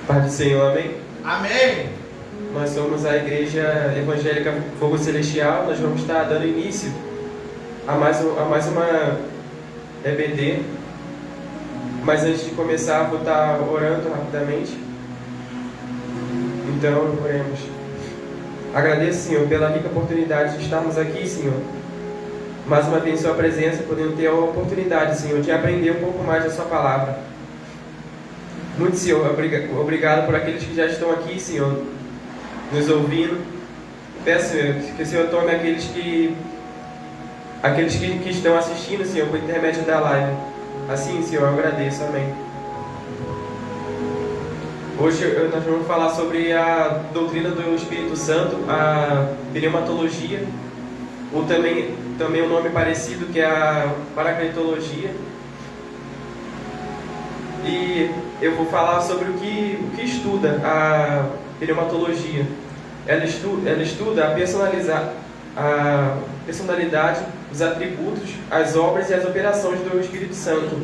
Paz do Senhor, amém? Amém. Nós somos a Igreja Evangélica Fogo Celestial. Nós vamos estar dando início a mais uma EBD. Mas antes de começar, vou estar orando rapidamente. Então, oremos. Agradeço, Senhor, pela rica oportunidade de estarmos aqui, Senhor. Mais uma vez em Sua presença, podendo ter a oportunidade, Senhor, de aprender um pouco mais da Sua palavra. Muito, Senhor, obrigado por aqueles que já estão aqui, Senhor, nos ouvindo. Peço, Senhor, que o Senhor tome aqueles que estão assistindo, Senhor, por intermédio da live. Assim, Senhor, eu agradeço. Amém. Hoje nós vamos falar sobre a doutrina do Espírito Santo, a pneumatologia, ou também um nome parecido, que é a paracletologia. E eu vou falar sobre o que estuda a pneumatologia. Ela estuda a personalidade, os atributos, as obras e as operações do Espírito Santo.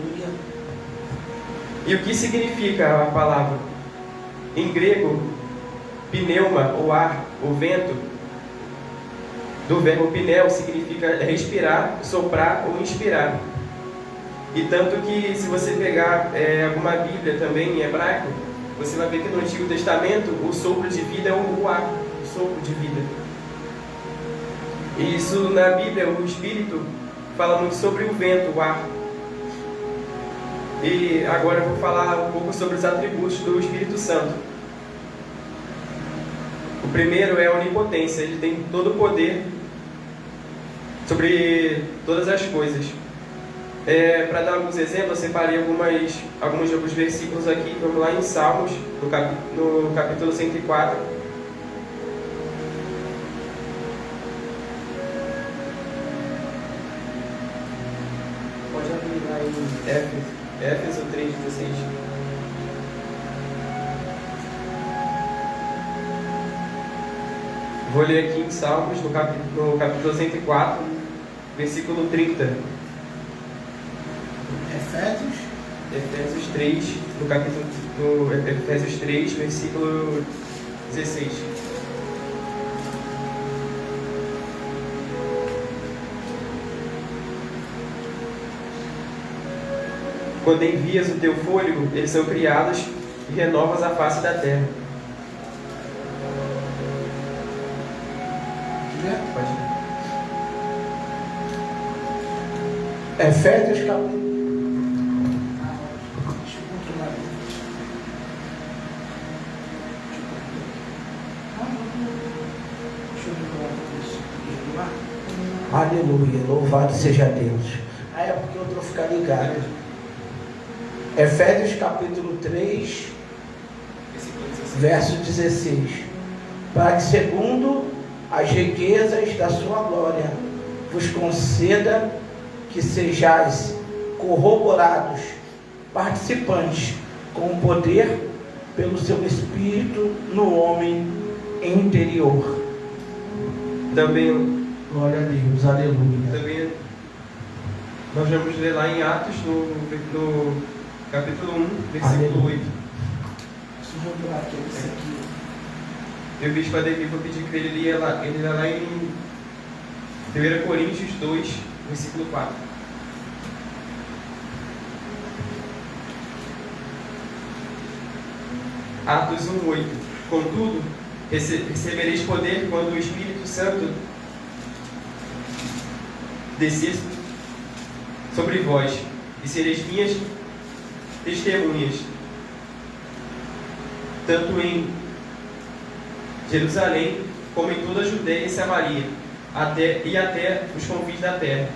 E o que significa a palavra? Em grego, pneuma, ou ar, ou vento, do verbo pneu, significa respirar, soprar ou inspirar. E tanto que, se você pegar alguma Bíblia também em hebraico, você vai ver que no Antigo Testamento o sopro de vida é o ar, o sopro de vida. E isso na Bíblia, o Espírito, fala muito sobre o vento, o ar. E agora eu vou falar um pouco sobre os atributos do Espírito Santo. O primeiro é a onipotência. Ele tem todo o poder sobre todas as coisas. Para dar alguns exemplos, eu separei alguns versículos aqui. Vamos lá em Salmos, no capítulo 104. Pode abrir lá em Éfeso 3,16. Vou ler aqui em Salmos, no capítulo 104, versículo 30. Efésios 3, Efésios 3, versículo 16. Quando envias o teu fôlego, eles são criados e renovas a face da terra. Pode ir. Efésios capítulo. Aleluia, louvado seja Deus. É porque eu estou ficando ligado. Efésios capítulo 3, verso 16. Para que, segundo as riquezas da sua glória, vos conceda que sejais corroborados, participantes com o poder pelo seu Espírito no homem interior. Também, glória a Deus, aleluia. Também nós vamos ler lá em Atos, no capítulo 1, versículo Aleluia. 8. Deixa eu jogar aqui, isso aqui. Eu vi para Davi, vou pedir que ele lia lá em 1 Coríntios 2, versículo 4. Atos 1, 8. Contudo, recebereis poder quando o Espírito Santo descer sobre vós, e sereis minhas testemunhas, tanto em Jerusalém, como em toda a Judeia e Samaria, até os confins da terra.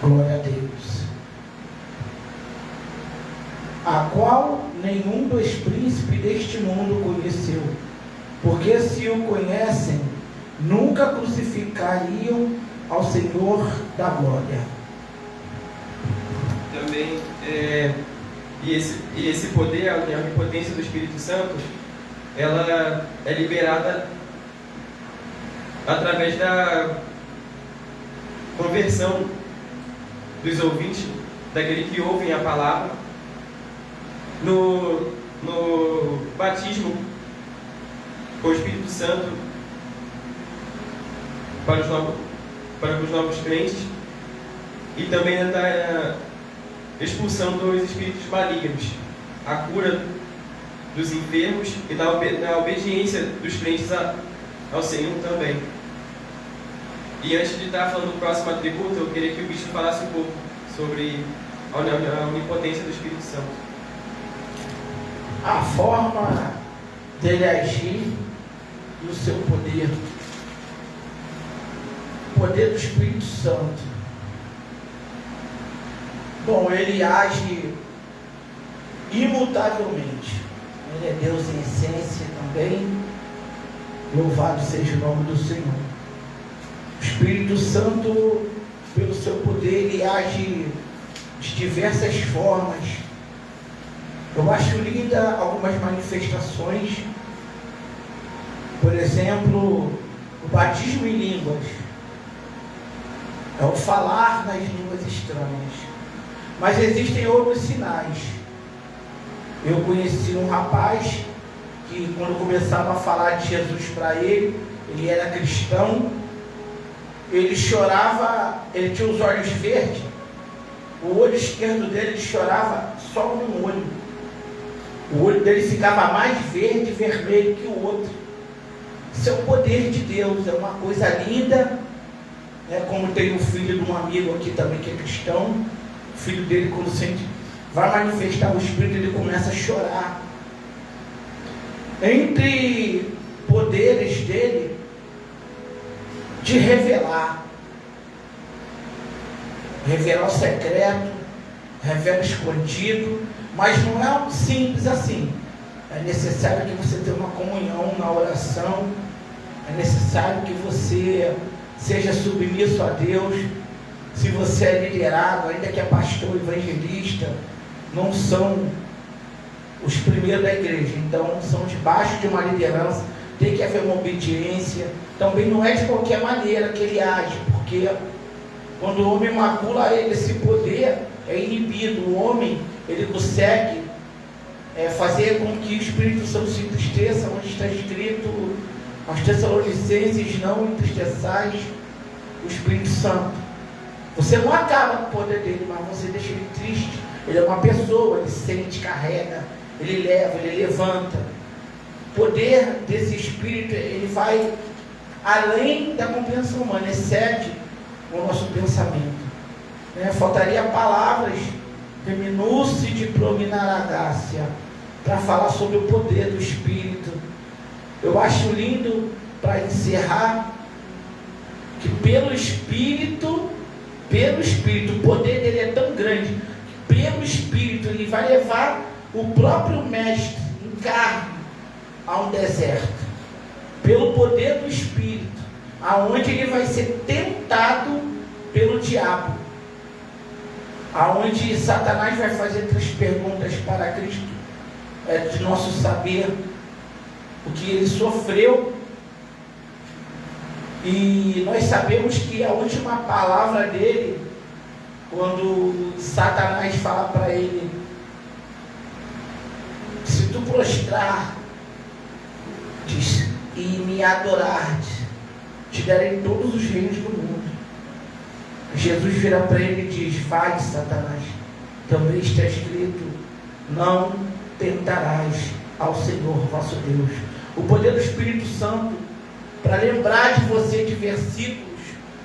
Glória a Deus. A qual nenhum dos príncipes deste mundo conheceu, porque se o conhecem, nunca crucificariam ao Senhor da glória. Também, e esse poder, a onipotência do Espírito Santo, ela é liberada através da conversão dos ouvintes, daquele que ouvem a palavra, no batismo com o Espírito Santo para os novos crentes, e também da expulsão dos espíritos malignos, a cura dos enfermos e da obediência dos crentes ao Senhor também. E antes de estar falando do próximo atributo, eu queria que o bispo falasse um pouco sobre a onipotência do Espírito Santo. A forma dele agir e o seu poder. O poder do Espírito Santo. Bom, ele age imutavelmente. Ele é Deus em essência também. Louvado seja o nome do Senhor. O Espírito Santo, pelo seu poder, ele age de diversas formas. Eu acho linda algumas manifestações. Por exemplo, o batismo em línguas. É o falar nas línguas estranhas. Mas existem outros sinais. Eu conheci um rapaz que, quando começava a falar de Jesus para ele era cristão, ele chorava, ele tinha os olhos verdes, o olho esquerdo dele ele chorava só num olho. O olho dele ficava mais verde e vermelho que o outro. Isso é o poder de Deus, é uma coisa linda. Como tem um filho de um amigo aqui também que é cristão, o filho dele, quando vai manifestar o Espírito, ele começa a chorar. Entre poderes dele, de revelar o secreto, revela o escondido, mas não é simples assim. É necessário que você tenha uma comunhão na oração, é necessário que você seja submisso a Deus. Se você é liderado, ainda que é pastor, evangelista, não são os primeiros da igreja, então são debaixo de uma liderança, tem que haver uma obediência. Também não é de qualquer maneira que ele age, porque quando o homem macula ele, esse poder é inibido. O homem, ele consegue fazer com que o Espírito Santo se entristeça, onde está escrito aos Tessalonicenses: não entristeçais o Espírito Santo. Você não acaba com o poder dele, mas você deixa ele triste. Ele é uma pessoa, ele sente, carrega, ele leva, ele levanta. O poder desse Espírito, ele vai além da compreensão humana, excede o nosso pensamento. Faltaria palavras, terminou-se de prominar a Gácia, para falar sobre o poder do Espírito. Eu acho lindo, para encerrar, que pelo Espírito, o poder dele é tão grande, que pelo Espírito ele vai levar o próprio Mestre em carne a um deserto. Pelo poder do Espírito, aonde ele vai ser tentado pelo diabo, aonde Satanás vai fazer 3 perguntas para Cristo, de nosso saber o que ele sofreu. E nós sabemos que a última palavra dele, quando Satanás fala para ele: se tu prostrar e me adorar, te darei todos os reinos do mundo. Jesus vira para ele e diz: vai, Satanás, também está escrito: não tentarás ao Senhor vosso Deus. O poder do Espírito Santo, para lembrar de você de versículos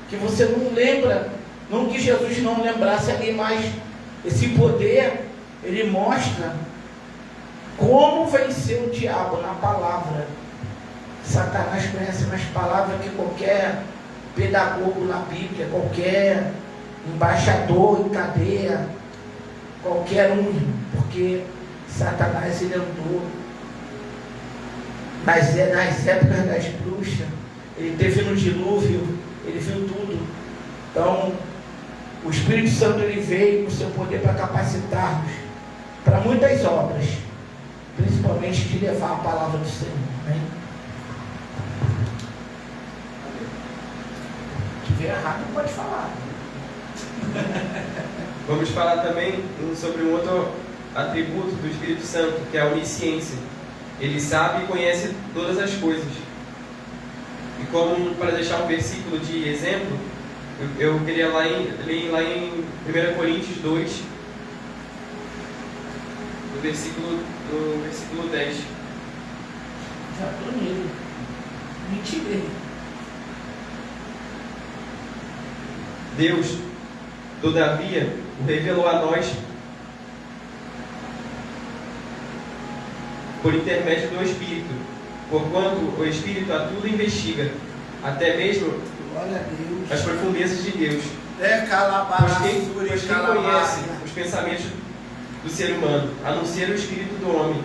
que você não lembra, não que Jesus não lembrasse ali, mas esse poder, ele mostra como vencer o diabo na palavra. Satanás conhece mais palavras que qualquer pedagogo na Bíblia, qualquer embaixador em cadeia, qualquer um, porque Satanás ele andou nas épocas das bruxas, ele teve no dilúvio, ele viu tudo. Então, o Espírito Santo ele veio com o seu poder para capacitar-nos para muitas obras. principalmente de levar a palavra do Senhor. Amém? Se tiver errado, pode falar. Vamos falar também sobre um outro atributo do Espírito Santo, que é a onisciência. Ele sabe e conhece todas as coisas. E como, para deixar um versículo de exemplo, eu queria ler lá em 1 Coríntios 2, no versículo 10. Já estou nele. Me tirei. Deus, todavia, o revelou a nós por intermédio do Espírito, porquanto o Espírito a tudo investiga, até mesmo Glória a Deus. as profundezas de Deus. Pois quem conhece os pensamentos do ser humano, a não ser o Espírito do homem,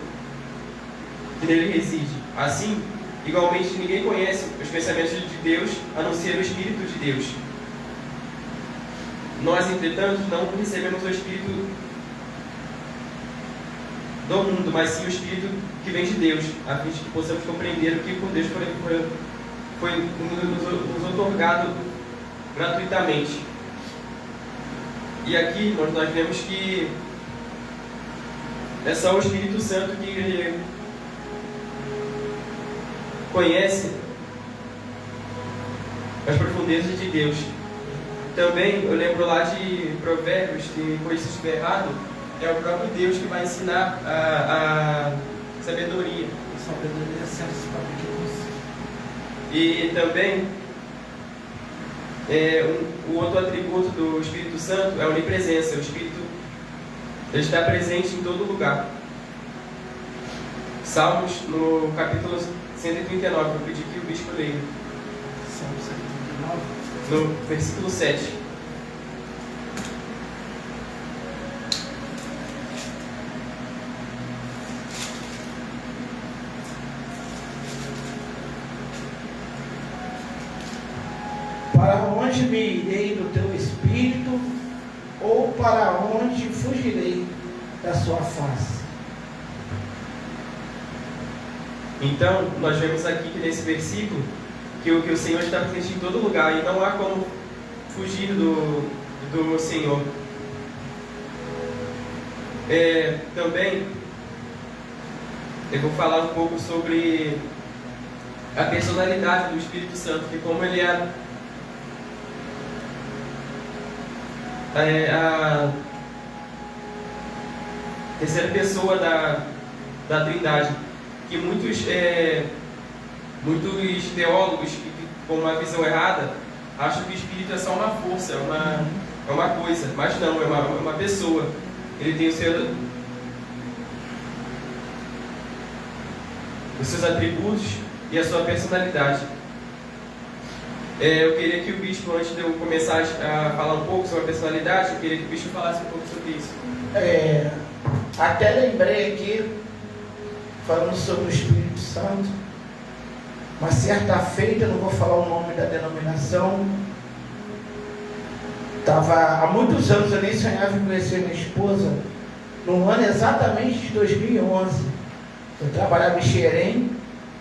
que nele reside. Assim, igualmente, ninguém conhece os pensamentos de Deus, a não ser o Espírito de Deus. Nós, entretanto, não recebemos o Espírito do mundo, mas sim o Espírito que vem de Deus, a fim de que possamos compreender o que por Deus foi nos otorgado gratuitamente. E aqui nós vemos que é só o Espírito Santo que conhece as profundezas de Deus. Também eu lembro lá de Provérbios, que por isso se estiver errado, é o próprio Deus que vai ensinar a sabedoria. Sabedoria é senso para que E também o outro atributo do Espírito Santo é a onipresença. O Espírito ele está presente em todo lugar. Salmos, no capítulo 139, eu pedi que o bispo leia. Salmo 139. No versículo 7. Para onde me irei do teu espírito, ou para onde fugirei da sua face? Então, nós vemos aqui que nesse versículo que o Senhor está presente em todo lugar e não há como fugir do Senhor. Também eu vou falar um pouco sobre a personalidade do Espírito Santo, que como ele é a terceira pessoa da Trindade, que muitos teólogos com uma visão errada acham que o Espírito é só uma força, é uma coisa, mas não, é uma pessoa. Ele tem os seus atributos e a sua personalidade. Eu queria que o bispo, antes de eu começar a falar um pouco sobre a personalidade, eu queria que o bispo falasse um pouco sobre isso. Até lembrei aqui, falando sobre o Espírito Santo, uma certa feita, não vou falar o nome da denominação, há muitos anos eu nem sonhava em conhecer minha esposa, no ano exatamente de 2011. Eu trabalhava em Xerém,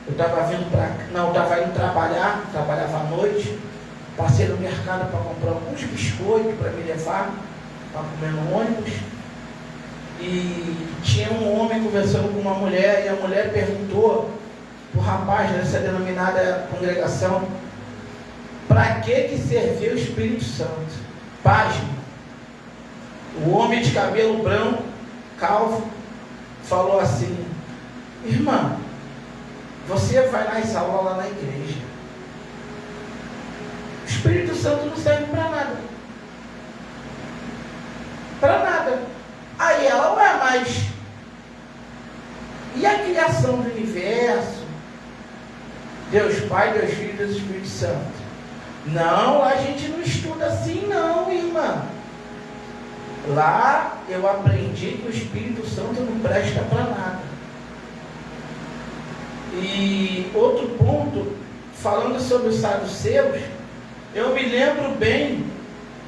eu estava indo trabalhar, trabalhava à noite, passei no mercado para comprar alguns biscoitos para me levar, para comer no ônibus, e tinha um homem conversando com uma mulher, e a mulher perguntou para o rapaz dessa denominada congregação, para que serviu o Espírito Santo? Pasme. O homem de cabelo branco, calvo, falou assim: irmã, você vai nas aulas lá na igreja, o Espírito Santo não serve para nada. Para nada. Aí ela, ué, mas e a criação do universo? Deus Pai, Deus Filho, Deus Espírito Santo. Não, lá a gente não estuda assim não, irmã. Lá eu aprendi que o Espírito Santo não presta para nada. E outro ponto, falando sobre os saduceus, eu me lembro bem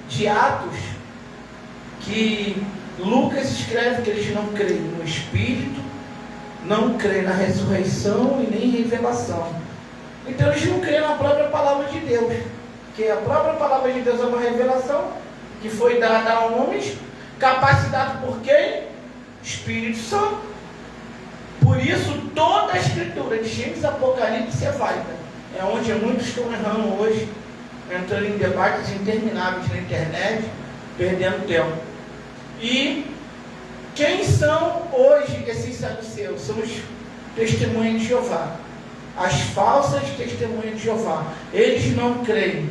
de Atos, que Lucas escreve que eles não creem no Espírito, não crê na ressurreição e nem em revelação. Então eles não creem na própria palavra de Deus, porque a própria palavra de Deus é uma revelação que foi dada a homens, capacitado por quem? Espírito Santo. Por isso toda a escritura de Gênesis e Apocalipse é válida. É onde muitos estão errando hoje, entrando em debates intermináveis na internet, perdendo tempo. E quem são hoje esses saduceus? São os testemunhas de Jeová, as falsas testemunhas de Jeová. Eles não creem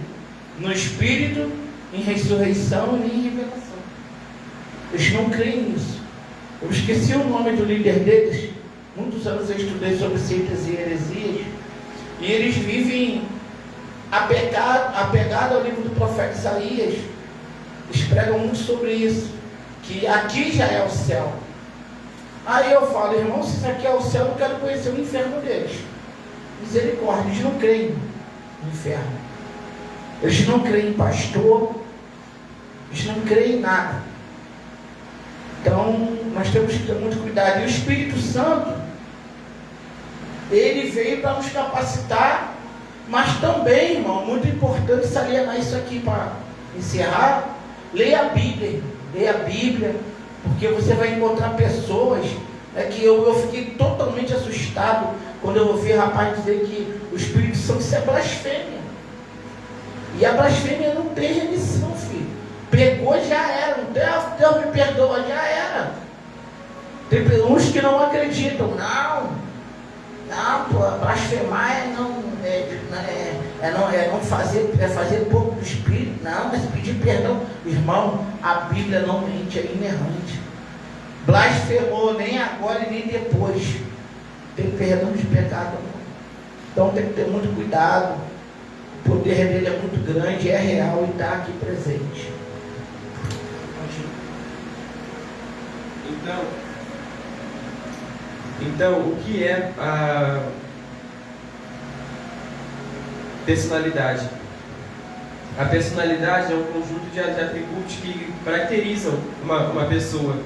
no Espírito, em ressurreição nem em revelação. Eles não creem nisso. Eu esqueci o nome do líder deles. Muitos anos eu estudei sobre seitas e heresias, e eles vivem apegado ao livro do profeta Isaías. Eles pregam muito sobre isso, que aqui já é o céu. Aí eu falo, irmão, se isso aqui é o céu, eu quero conhecer o inferno deles. Misericórdia, eles não creem no inferno. Eles não creem em pastor, eles não creem em nada. Então, nós temos que ter muito cuidado. E o Espírito Santo, ele veio para nos capacitar, mas também, irmão, muito importante salientar isso aqui para encerrar. Leia a Bíblia, porque você vai encontrar pessoas, que eu fiquei totalmente assustado quando eu ouvi rapaz dizer que o Espírito Santo, isso é blasfêmia. E a blasfêmia não tem remissão, filho. Pegou, já era. Deus me perdoa, já era. Tem uns que não acreditam. Não, pô, blasfemar não fazer, fazer pouco do Espírito. Não, mas pedir perdão. Irmão, a Bíblia não mente, é inerrante. Blasfemou nem agora e nem depois. Tem perdão de pecado, não. Então tem que ter muito cuidado. O poder dele é muito grande, é real e está aqui presente. Então, o que é a personalidade? A personalidade é um conjunto de atributos que caracterizam uma pessoa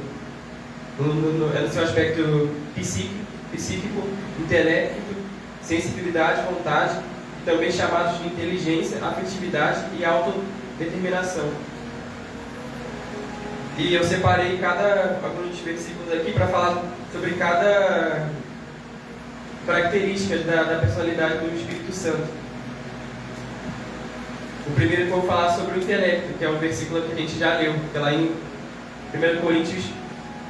no seu aspecto psíquico, intelecto, sensibilidade, vontade, também chamados de inteligência, afetividade e autodeterminação. E eu separei alguns versículos aqui para falar sobre cada característica da personalidade do Espírito Santo. O primeiro que eu vou falar sobre o intelecto, que é um versículo que a gente já leu, que é lá em 1 Coríntios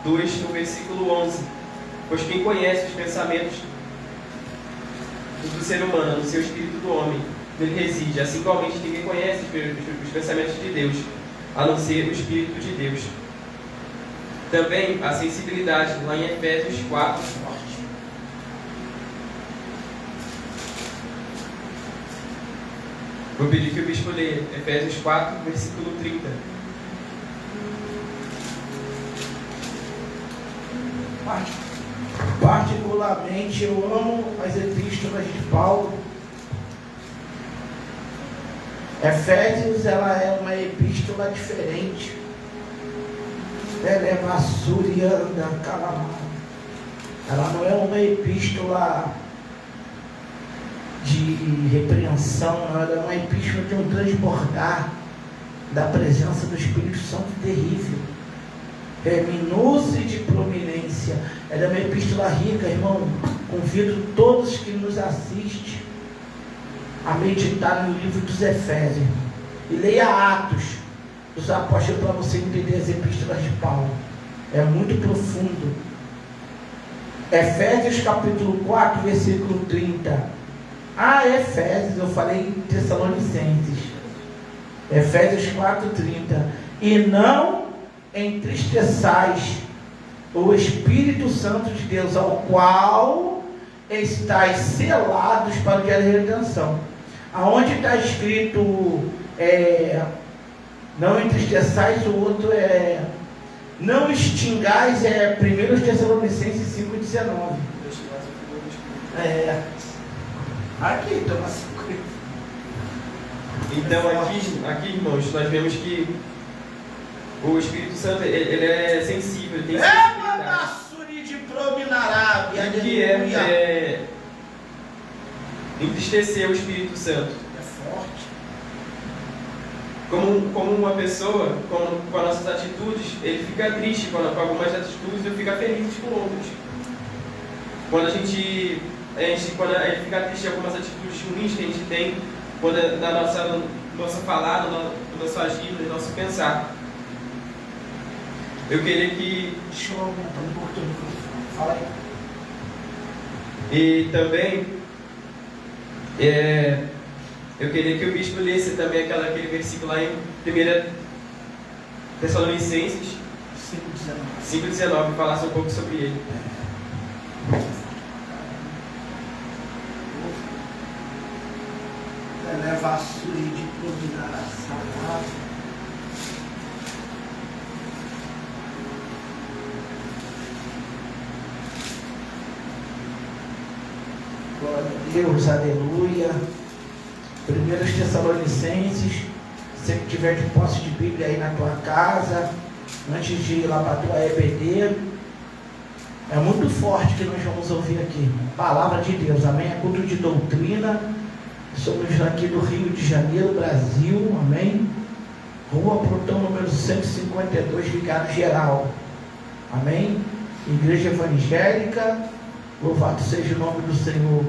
2, no versículo 11. Pois quem conhece os pensamentos do ser humano, no seu espírito do homem, ele reside. Assim, igualmente, ninguém conhece os pensamentos de Deus, a não ser o Espírito de Deus. Também a sensibilidade, lá em Efésios 4. Vou pedir que o bispo leia Efésios 4, versículo 30. Particularmente eu amo as epístolas de Paulo. Efésios, ela é uma epístola diferente. Ela é massurianda, calamar. Ela não é uma epístola de repreensão, não. Ela é uma epístola de um transbordar da presença do Espírito Santo terrível. É minúcia de prominência. Ela é uma epístola rica, irmão. Convido todos que nos assistem a meditar no livro dos Efésios e leia Atos dos Apóstolos para você entender as epístolas de Paulo. É muito profundo. Efésios capítulo 4, versículo 30. Efésios, eu falei em Tessalonicenses. Efésios 4, 30. E não entristeçais o Espírito Santo de Deus, ao qual estáis selados para o dia da redenção. Aonde está escrito não entristeçais, o outro não extingais, 1 Tessalonicenses 5,19. Aqui, toma 50. Então aqui, irmãos, nós vemos que o Espírito Santo, ele é sensível, ele tem sensibilidade. De prominará, o que é entristecer o Espírito Santo? É forte. Como uma pessoa, com as nossas atitudes, ele fica triste com algumas atitudes e fica feliz com outras. Quando ele fica triste com algumas atitudes ruins que a gente tem, na nossa falada, no nosso agir, no nosso pensar. Eu queria que... Deixa eu aumentar um pouquinho. Fala aí. E também, eu queria que o bispo lesse também aquele versículo lá em 1 Tessalonicenses 5,19, falasse um pouco sobre ele. Eleva a sua de providar a salvação. Glória a Deus, aleluia. 1 Tessalonicenses, se você tiver de posse de Bíblia aí na tua casa, antes de ir lá para a tua EBD, é muito forte que nós vamos ouvir aqui. Palavra de Deus, amém? É culto de doutrina. Somos aqui do Rio de Janeiro, Brasil, amém? Rua Plutão, número 152, Vigário Geral, amém? Igreja Evangélica, louvado seja o nome do Senhor.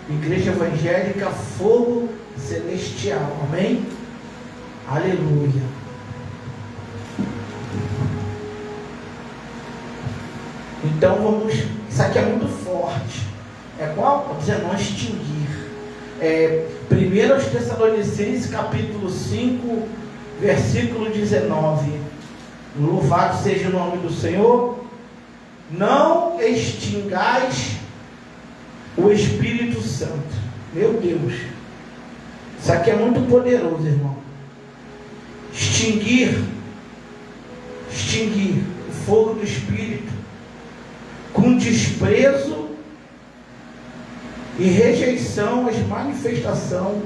Igreja Evangélica Fogo Celestial, amém? Aleluia. Então vamos, isso aqui é muito forte. É qual? Vou dizer, não extinguir. 1 Tessalonicenses capítulo 5, versículo 19. Louvado seja o nome do Senhor. Não extingais o Espírito Santo. Meu Deus, isso aqui é muito poderoso, irmão. Extinguir o fogo do Espírito com desprezo e rejeição às manifestações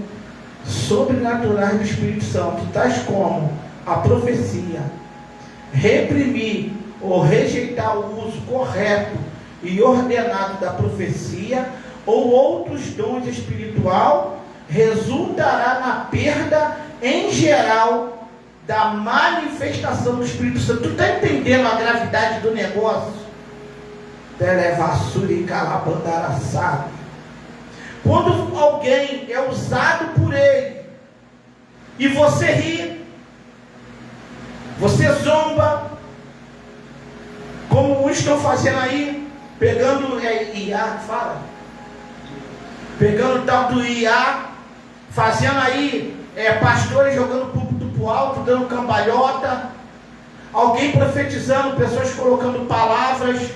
sobrenaturais do Espírito Santo, tais como a profecia, reprimir ou rejeitar o uso correto e ordenado da profecia ou outros dons espiritual, resultará na perda em geral da manifestação do Espírito Santo. Tu está entendendo a gravidade do negócio? Televassura e calabandaraçado. Quando alguém é usado por ele e você ri, você zomba, como uns estão fazendo aí, pegando IA, fala, pegando o tal do IA, fazendo aí pastores jogando púlpito pro alto, dando cambalhota, alguém profetizando, pessoas colocando palavras,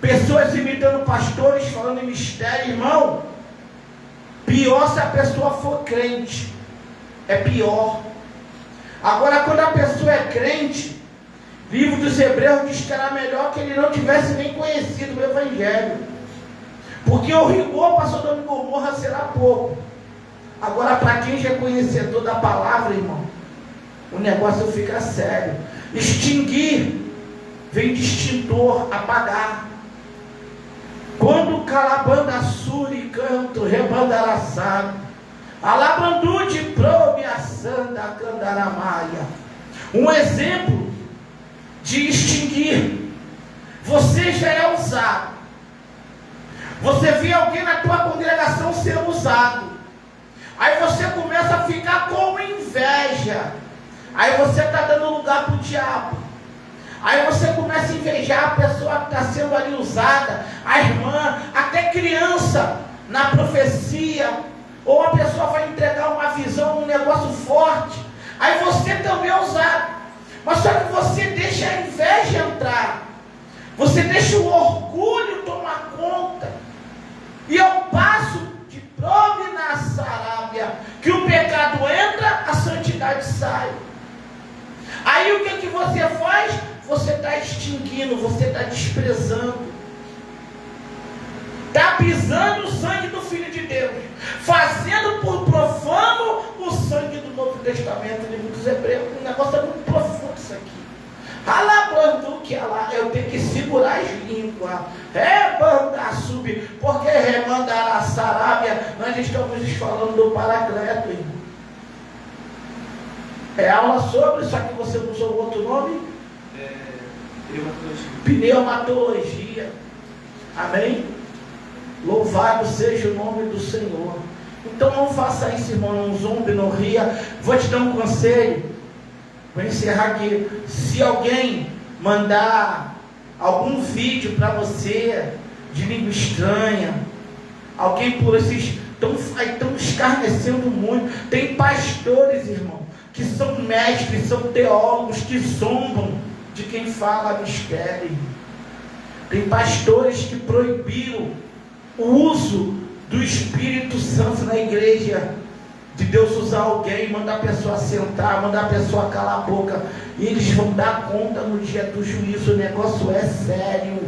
pessoas imitando pastores, falando em mistério, irmão. Pior se a pessoa for crente, é pior. Agora, quando a pessoa é crente, o livro dos Hebreus diz que era melhor que ele não tivesse nem conhecido o Evangelho, porque o rigor para Sodoma e Gomorra será pouco. Agora, para quem já é conhecedor da palavra, irmão, o negócio fica sério. Extinguir vem de extintor, apagar. Quando calabanda suri canto rebandaraçado, alabrandude probiaçanda candaramaia. Um exemplo de extinguir. Você já é usado. Você vê alguém na tua congregação ser usado. Aí você começa a ficar com inveja. Aí você está dando lugar para o diabo. Aí você começa a invejar a pessoa que está sendo ali usada, a irmã, até criança, na profecia, ou a pessoa vai entregar uma visão, um negócio forte, aí você também é usado, mas só que você deixa a inveja entrar, você deixa o orgulho tomar conta, e ao passo de Prominasarábia, que o pecado entra, a santidade sai. Aí o que você faz? Você está extinguindo, você está desprezando, está pisando o sangue do Filho de Deus, fazendo por profano o sangue do Novo Testamento, livro dos Hebreus. Um negócio é muito profundo isso aqui. Eu tenho que segurar as línguas, Rebanda sub, porque remandar a Sarábia, nós estamos falando do Paracleto, irmão. É aula sobre, só que você usou outro nome? Pneumatologia. Amém? Louvado seja o nome do Senhor. Então não faça isso, irmão, não zombe, não ria. Vou te dar um conselho. Vou encerrar aqui. Se alguém mandar algum vídeo para você de língua estranha, alguém por esses estão escarnecendo muito. Tem pastores, irmão, que são mestres, são teólogos, que zombam de quem fala mistério. Tem pastores que proibiram o uso do Espírito Santo na igreja, de Deus usar alguém, mandar a pessoa sentar, mandar a pessoa calar a boca, e eles vão dar conta no dia do juízo. O negócio é sério.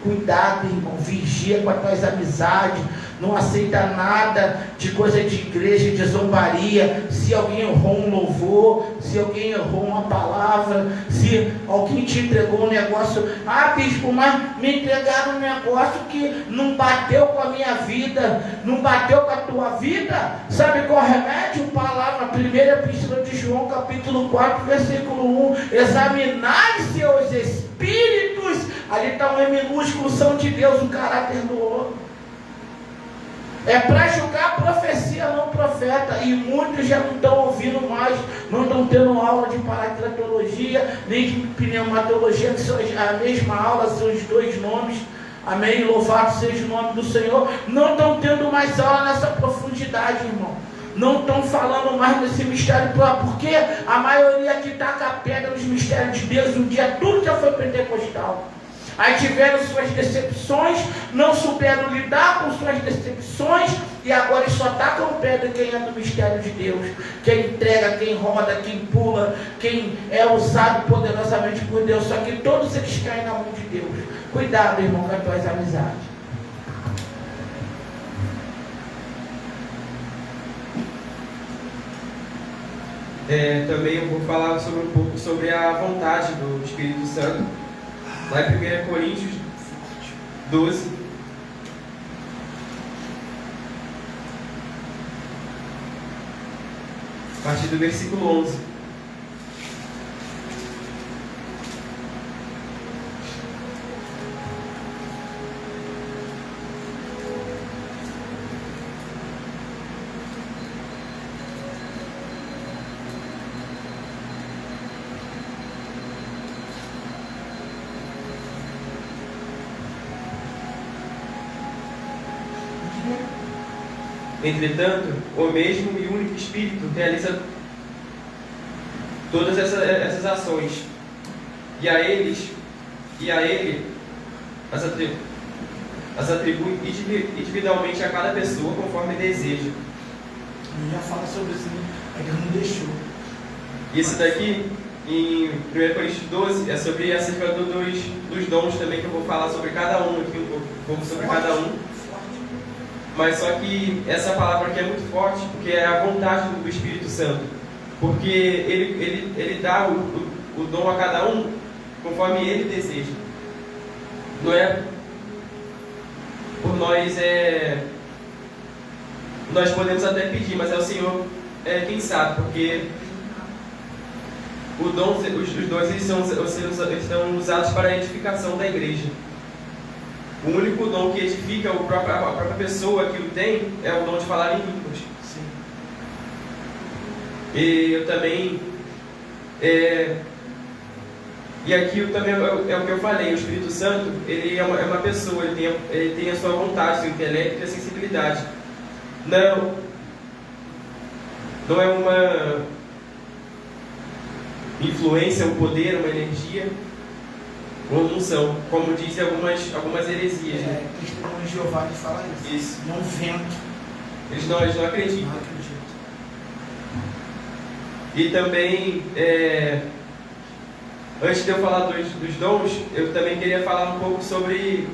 Cuidado, irmão, vigia com as tuas amizades, não aceita nada de coisa de igreja, de zombaria. Se alguém errou um louvor, se alguém errou uma palavra, se alguém te entregou um negócio, bispo, mas me entregaram um negócio que não bateu com a minha vida, não bateu com a tua vida, sabe qual é o remédio? Palavra, primeira epístola de João, capítulo 4, versículo 1, examinai seus espíritos, ali está um E minúsculo, são de Deus, o caráter do outro. É para julgar a profecia, não profeta. E muitos já não estão ouvindo mais, não estão tendo aula de paracletologia, nem de pneumatologia, que são a mesma aula, são os dois nomes. Amém? Louvado seja o nome do Senhor. Não estão tendo mais aula nessa profundidade, irmão. Não estão falando mais desse mistério, porque a maioria aqui taca a pedra nos mistérios de Deus. Um dia tudo já foi pentecostal. Aí tiveram suas decepções, não souberam lidar com suas decepções, e agora só tacam pedra quem é do mistério de Deus, quem entrega, quem roda, quem pula, quem é usado poderosamente por Deus. Só que todos eles caem na mão de Deus. Cuidado, irmão, com as tuas amizades. Também eu vou falar um pouco sobre a vontade do Espírito Santo. Lá em 1 Coríntios 12. A partir do versículo 11. Entretanto, o mesmo e único Espírito realiza todas essas ações, e a ele as atribui individualmente a cada pessoa conforme deseja. Eu já falo sobre isso, é que não deixou. E esse daqui, em 1 Coríntios 12, é sobre acerca dos dons também, que eu vou falar sobre cada um aqui, um pouco sobre cada um. Mas só que essa palavra aqui é muito forte, porque é a vontade do Espírito Santo. Porque ele dá o dom a cada um conforme ele deseja. Não é por nós, nós podemos até pedir, mas é o Senhor quem sabe, porque os dons eles são usados para a edificação da igreja. O único dom que edifica a própria pessoa que o tem é o dom de falar em línguas. Sim. E eu também... E aqui também é o que eu falei, o Espírito Santo, ele é uma pessoa, ele tem a sua vontade, seu intelecto e a sensibilidade. Não é uma influência, um poder, uma energia, uma unção, como dizem algumas heresias. Testemunho de Jeová que fala isso. Isso. Não vento. Eles não acreditam. Não acredito. E também, antes de eu falar dos dons, eu também queria falar um pouco sobre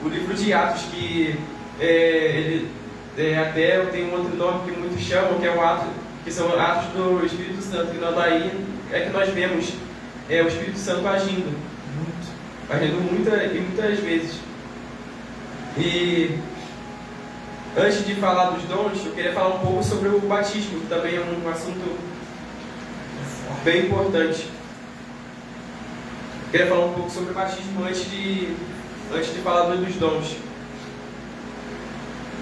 o livro de Atos, que até tem um outro nome que muitos chamam, que são Atos do Espírito Santo, que aí é que nós vemos o Espírito Santo agindo. Muito. mas lendo muitas vezes. E antes de falar dos dons, eu queria falar um pouco sobre o batismo, que também é um assunto bem importante. Eu queria falar um pouco sobre o batismo antes de falar dos dons.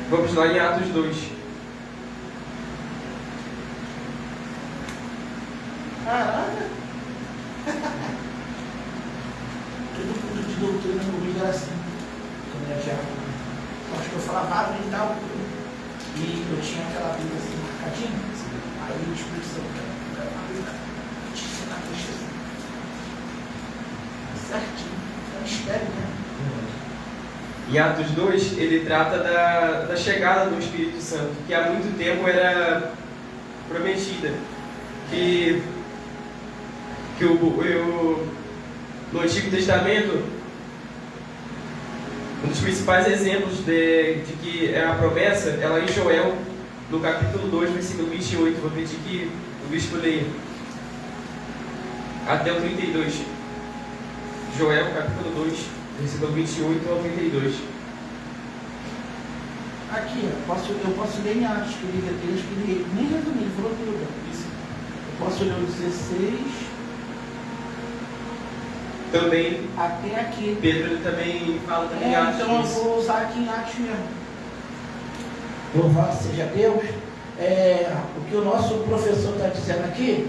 Vamos lá em Atos 2. Caraca! Todo mundo de doutrina comigo era assim. Quando eu tinha, acho que eu falava e tal. E eu tinha aquela Bíblia assim marcadinha. Aí o Espírito Santo era uma Bíblia. Tinha na coxa assim. Certinho. É um mistério, né? Em Atos 2, ele trata da chegada do Espírito Santo, que há muito tempo era prometida. Que no Antigo Testamento, um dos principais exemplos de que é a promessa, ela é em Joel, no capítulo 2, versículo 28. Vou pedir que o bispo leia até o 32. Joel, capítulo 2, versículo 28 ao 32. Aqui, eu posso ler em Atos, que ele nem resumiu, ele falou tudo. Isso. Eu posso ler o 16 também até aqui. Pedro também fala também em Atos. Então eu vou usar aqui em Atos mesmo. Louvado seja Deus. O que o nosso professor está dizendo aqui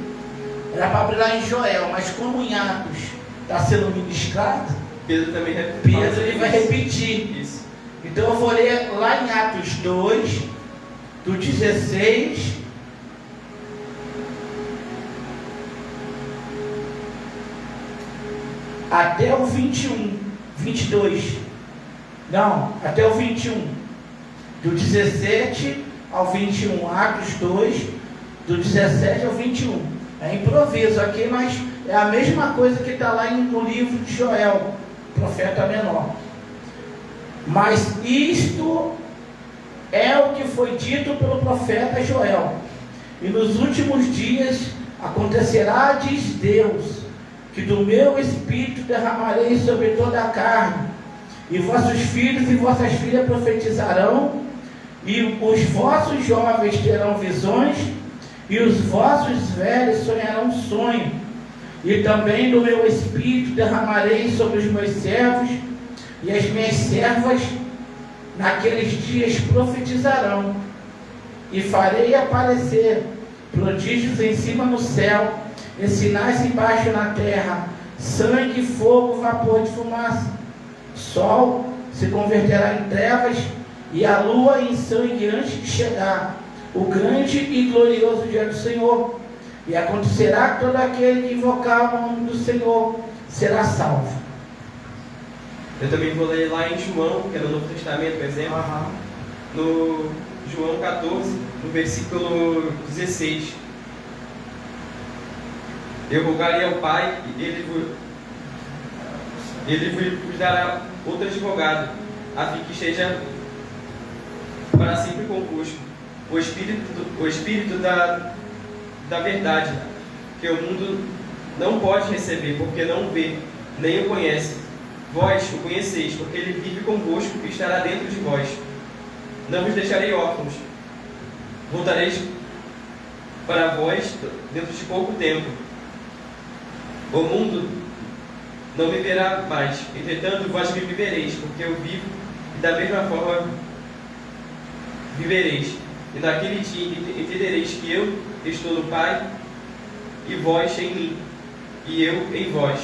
era para abrir lá em Joel, mas como em Atos está sendo ministrado, Pedro também ele vai repetir. Isso. Então eu vou ler lá em Atos 2, do 16 até o 22. Não, até o 21. Do 17 ao 21. Atos 2, do 17 ao 21. É improviso aqui, mas é a mesma coisa que está lá no livro de Joel, profeta menor. Mas isto é o que foi dito pelo profeta Joel. E nos últimos dias acontecerá, diz Deus, que do meu Espírito derramarei sobre toda a carne, e vossos filhos e vossas filhas profetizarão, e os vossos jovens terão visões, e os vossos velhos sonharão sonho. E também do meu Espírito derramarei sobre os meus servos, e as minhas servas naqueles dias profetizarão, e farei aparecer prodígios em cima no céu, e sinais embaixo na terra, sangue, fogo, vapor de fumaça. Sol se converterá em trevas, e a lua em sangue antes de chegar o grande e glorioso dia do Senhor. E acontecerá que todo aquele que invocar o nome do Senhor será salvo. Eu também vou ler lá em João, que é no Novo Testamento, por exemplo. No João 14, no versículo 16. Eu rogarei ao Pai, e Ele vos dará outro advogado, a fim que esteja para sempre convosco, o Espírito da verdade, que o mundo não pode receber, porque não vê, nem o conhece. Vós o conheceis, porque ele vive convosco e estará dentro de vós. Não vos deixarei órfãos. Voltareis para vós dentro de pouco tempo. O mundo não me verá mais, entretanto vós me vivereis, porque eu vivo, e da mesma forma vivereis. E naquele dia entendereis que eu estou no Pai, e vós em mim, e eu em vós.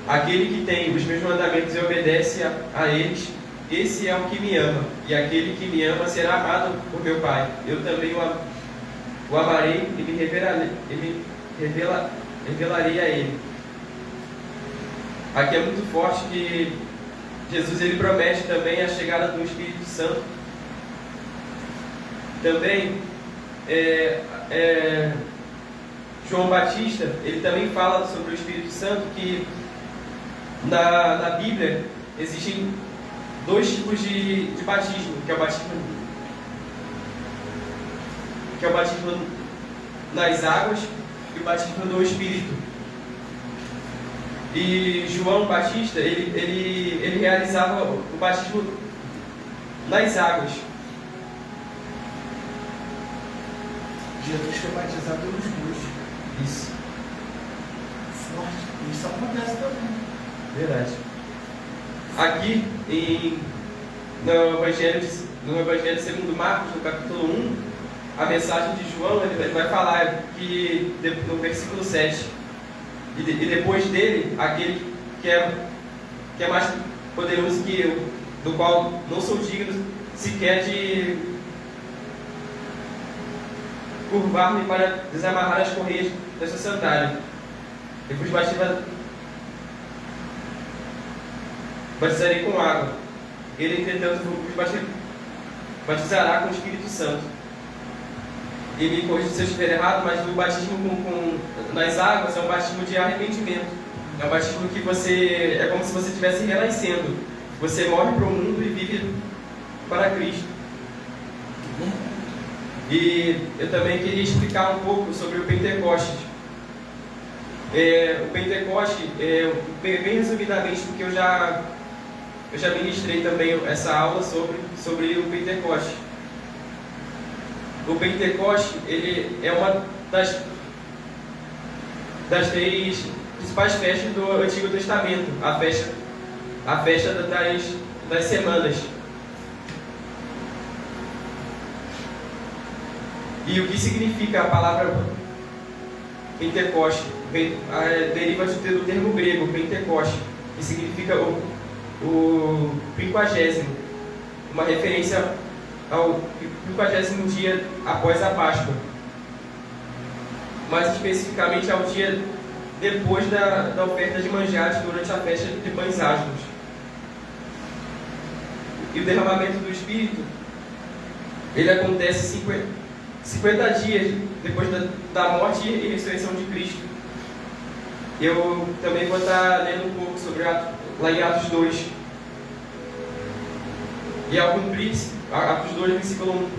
Aquele que tem os meus mandamentos e obedece a eles, esse é o que me ama, e aquele que me ama será amado por meu Pai. Eu também o amarei e me revelarei a ele. Aqui é muito forte que Jesus ele promete também a chegada do Espírito Santo. Também João Batista ele também fala sobre o Espírito Santo, que na Bíblia existem dois tipos de batismo, que é o batismo nas águas e o batismo no Espírito. E João Batista, ele realizava o batismo nas águas. Jesus foi batizado pelos dois. Isso. Forte. Isso acontece também. Verdade. Aqui no Evangelho segundo Marcos, no capítulo 1, a mensagem de João, ele vai falar que no versículo 7, e depois dele, aquele que é mais poderoso que eu, do qual não sou digno sequer de curvar-me para desamarrar as correias desta sandália. Eu vos batizarei com água. Ele, entretanto, vos batizará com o Espírito Santo. E me corrija se eu estiver errado, mas o batismo nas águas é um batismo de arrependimento. É um batismo que é como se você estivesse renascendo. Você morre para o mundo e vive para Cristo. E eu também queria explicar um pouco sobre o Pentecostes. O Pentecostes, bem resumidamente, porque eu já ministrei também essa aula sobre o Pentecostes. O Pentecostes, ele é uma das três principais festas do Antigo Testamento, a festa das semanas. E o que significa a palavra Pentecoste? Deriva do termo grego, Pentecoste, que significa o 50º, uma referência ao 50º dia após a Páscoa, mais especificamente ao dia depois da oferta de manjares durante a festa de pães asmos. E o derramamento do Espírito, ele acontece 50 dias depois da morte e ressurreição de Cristo. Eu também vou estar lendo um pouco sobre lá em Atos 2. E ao cumprir-se, Atos 2, versículo 1,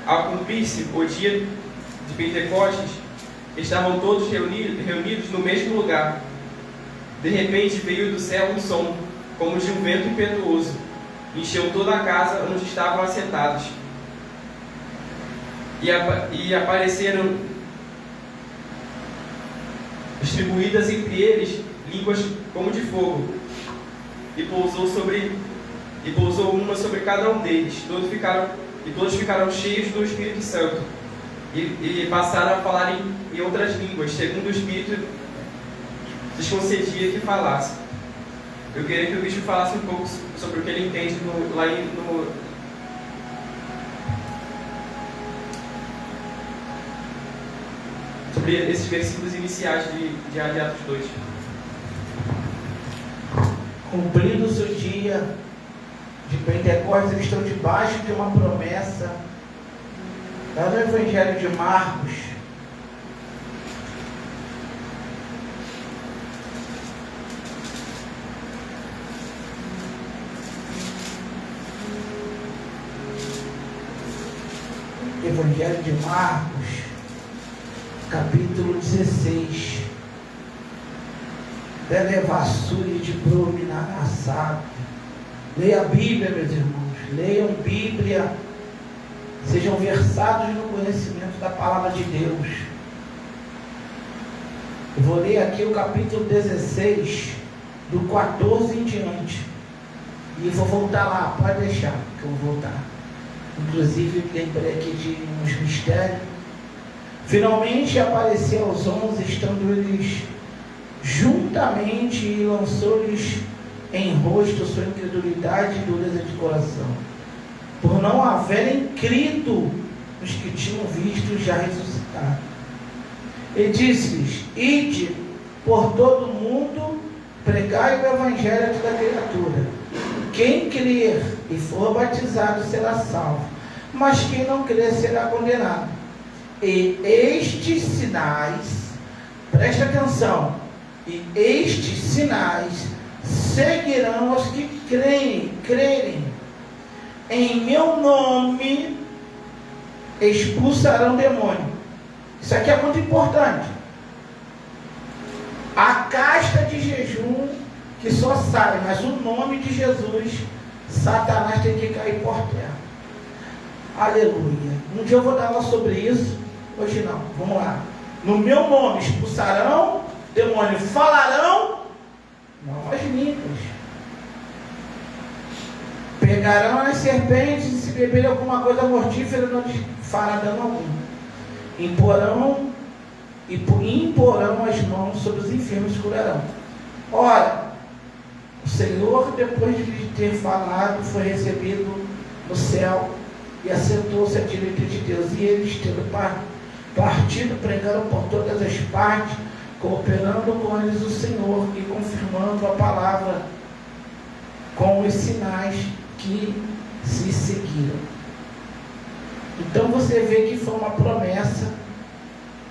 ao cumprir-se o dia de Pentecostes, estavam todos reunidos no mesmo lugar. De repente veio do céu um som, como de um vento impetuoso, encheu toda a casa onde estavam assentados. E apareceram distribuídas entre eles línguas como de fogo, e pousou uma sobre cada um deles. Todos ficaram cheios do Espírito Santo e passaram a falar em outras línguas, segundo o Espírito lhes concedia que falasse. Eu queria que o bispo falasse um pouco sobre o que ele entende sobre esses versículos iniciais de Atos 2. Cumprindo-se o dia de Pentecostes, eles estão debaixo de uma promessa. Lá no Evangelho de Marcos, Evangelho de Marcos, capítulo 16. Delevassure de bromina assado. Leia a Bíblia, meus irmãos. Leiam Bíblia. Sejam versados no conhecimento da palavra de Deus. Eu vou ler aqui o capítulo 16, do 14 em diante. E vou voltar lá, pode deixar que eu vou voltar. Inclusive, lembrei aqui de uns mistérios. Finalmente apareceu aos 11, estando eles juntamente, e lançou-lhes em rosto sua incredulidade e dureza de coração, por não haverem crido os que tinham visto já ressuscitado. E disse-lhes: ide por todo o mundo, pregai o evangelho a toda criatura. Quem crer e for batizado será salvo, mas quem não crer será condenado. E estes sinais, presta atenção, e estes sinais seguirão os que crerem. Em meu nome expulsarão demônio. Isso aqui é muito importante. A casta de que só sai, mas o nome de Jesus, Satanás tem que cair por terra. Aleluia. Um dia eu vou dar aula sobre isso, hoje não. Vamos lá. No meu nome expulsarão, demônios falarão novas línguas. Pegarão as serpentes e se beberem alguma coisa mortífera não lhes fará dano algum. Imporão as mãos sobre os enfermos e curarão. Ora, o Senhor, depois de lhe ter falado, foi recebido no céu e assentou-se à direita de Deus. E eles, tendo partido, pregaram por todas as partes, cooperando com eles o Senhor e confirmando a palavra com os sinais que se seguiram. Então você vê que foi uma promessa.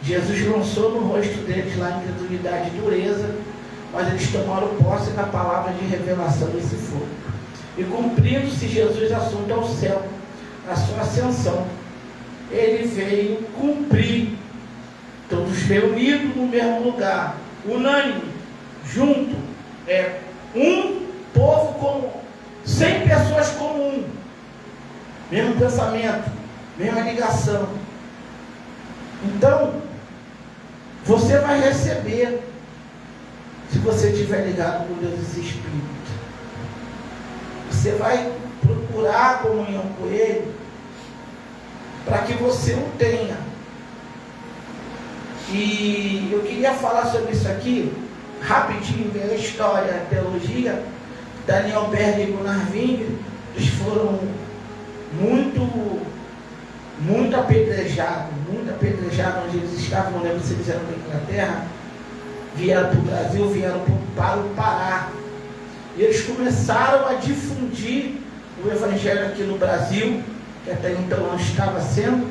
Jesus lançou no rosto deles lá incredulidade e dureza, mas eles tomaram posse da palavra de revelação e se foram. E cumprindo-se Jesus assunto ao céu, a sua ascensão, ele veio cumprir, todos reunidos no mesmo lugar, unânime, junto, um povo comum, 100 pessoas comum, mesmo pensamento, mesma ligação. Então, você vai receber, se você estiver ligado com Deus, esse Espírito. Você vai procurar a comunhão com Ele, para que você o tenha. E eu queria falar sobre isso aqui, rapidinho, ver a história, a teologia. Daniel Berg e Gunnar Wing, eles foram muito apedrejados onde eles estavam. Não lembro se eles eram da Inglaterra, vieram para o Brasil, vieram para o Pará, e eles começaram a difundir o Evangelho aqui no Brasil, que até então não estava sendo,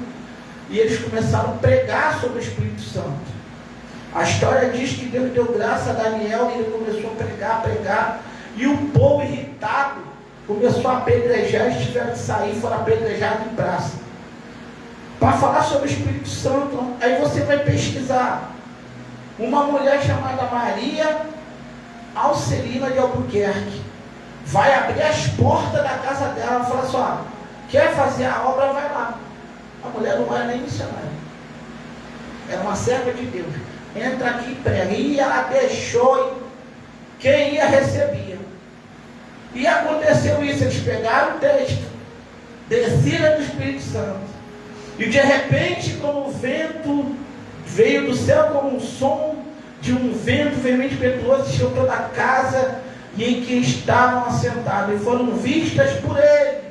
e eles começaram a pregar sobre o Espírito Santo. A história diz que Deus deu graça a Daniel e ele começou a pregar, e o povo irritado começou a apedrejar. Eles tiveram que sair, foram apedrejados em praça, para falar sobre o Espírito Santo. Aí você vai pesquisar uma mulher chamada Maria Alcelina de Albuquerque, vai abrir as portas da casa dela e falar assim: ó, quer fazer a obra, vai lá. A mulher não era nem missionária, era uma serva de Deus. Entra aqui e prega. E ela deixou, quem ia recebia. E aconteceu isso, eles pegaram o texto, desceram do Espírito Santo, e de repente, como o vento veio do céu, como um som de um vento veemente impetuoso, encheu toda a casa e em que estavam assentados, e foram vistas por eles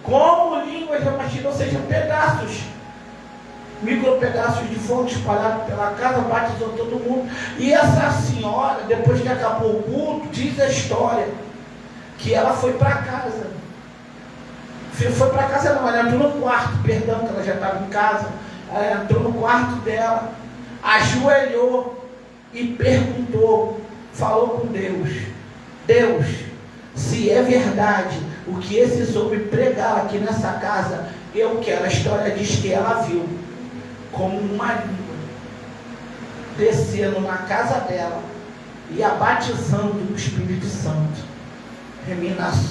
como línguas repartidas, ou seja, pedaços, micropedaços de fogo espalhados pela casa, batizou todo mundo. E essa senhora, depois que acabou o culto, diz a história que ela foi para casa. Foi para casa não, ela entrou no quarto, perdão, que ela já estava em casa. Ela entrou no quarto dela, ajoelhou e perguntou, falou com Deus: Deus, se é verdade o que esses homens pregaram aqui nessa casa, eu quero. A história diz que ela viu como uma língua descendo na casa dela e a batizando o Espírito Santo,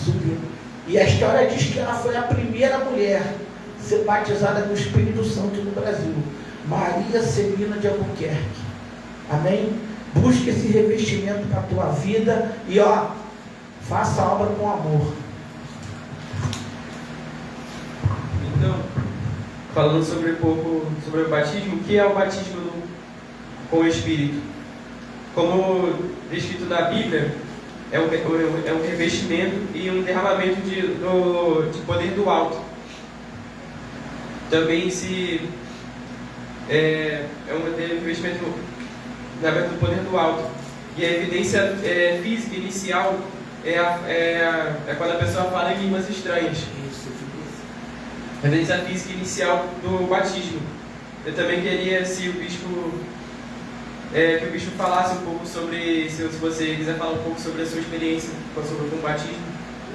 subindo. E a história diz que ela foi a primeira mulher a ser batizada com o Espírito Santo no Brasil, Maria Celina de Albuquerque. Amém? Busque esse revestimento para a tua vida e faça a obra com amor. Então, falando sobre o batismo, o que é o batismo com o Espírito? Como descrito na Bíblia, é um revestimento e um derramamento de poder do alto. Também é um revestimento do poder do alto. E a evidência física inicial é quando a pessoa fala em línguas estranhas. A evidência física inicial do batismo. Eu também queria, se o bispo que o bispo falasse um pouco sobre, se você quiser falar um pouco sobre a sua experiência com o batismo.